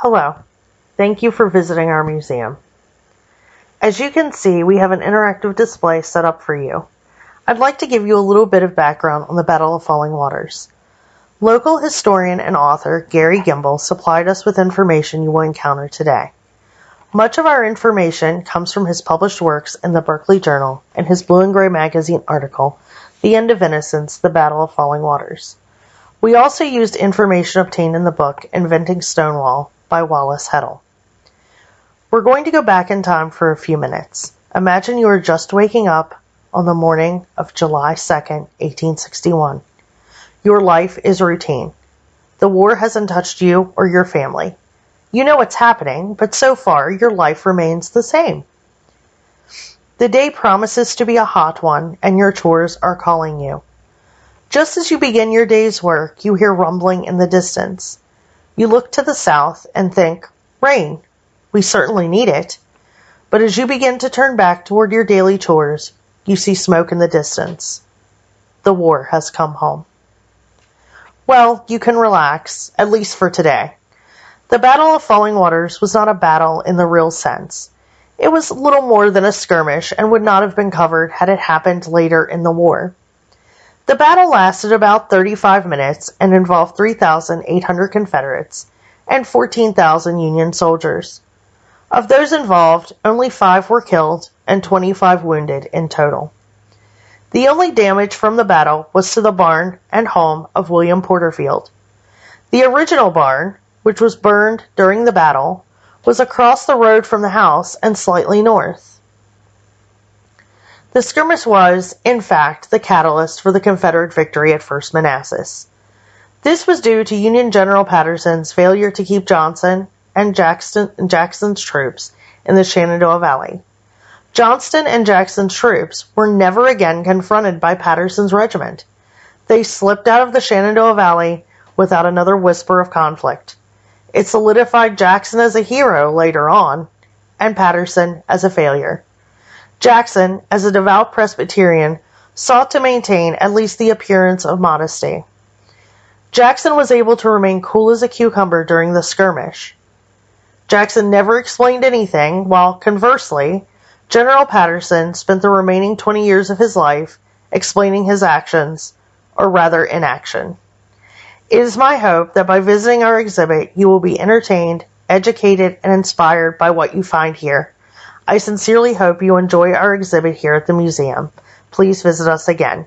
Hello. Thank you for visiting our museum. As you can see, we have an interactive display set up for you. I'd like to give you a little bit of background on the Battle of Falling Waters. Local historian and author Gary Gimble supplied us with information you will encounter today. Much of our information comes from his published works in the Berkeley Journal and his Blue and Gray magazine article, The End of Innocence, The Battle of Falling Waters. We also used information obtained in the book Inventing Stonewall by Wallace Heddle. We're going to go back in time for a few minutes. Imagine you are just waking up on the morning of July 2nd, 1861. Your life is routine. The war hasn't touched you or your family. You know what's happening, but so far your life remains the same. The day promises to be a hot one, and your chores are calling you. Just as you begin your day's work, you hear rumbling in the distance. You look to the south and think, rain. We certainly need it. But as you begin to turn back toward your daily chores, you see smoke in the distance. The war has come home. Well, you can relax, at least for today. The Battle of Falling Waters was not a battle in the real sense. It was little more than a skirmish and would not have been covered had it happened later in the war. The battle lasted about 35 minutes and involved 3,800 Confederates and 14,000 Union soldiers. Of those involved, only 5 were killed and 25 wounded in total. The only damage from the battle was to the barn and home of William Porterfield. The original barn, which was burned during the battle, was across the road from the house and slightly north. The skirmish was, in fact, the catalyst for the Confederate victory at First Manassas. This was due to Union General Patterson's failure to keep Johnston and Jackson's troops in the Shenandoah Valley. Johnston and Jackson's troops were never again confronted by Patterson's regiment. They slipped out of the Shenandoah Valley without another whisper of conflict. It solidified Jackson as a hero later on, and Patterson as a failure. Jackson, as a devout Presbyterian, sought to maintain at least the appearance of modesty. Jackson was able to remain cool as a cucumber during the skirmish. Jackson never explained anything, while, conversely, General Patterson spent the remaining 20 years of his life explaining his actions, or rather inaction. It is my hope that by visiting our exhibit you will be entertained, educated, and inspired by what you find here. I sincerely hope you enjoy our exhibit here at the museum. Please visit us again.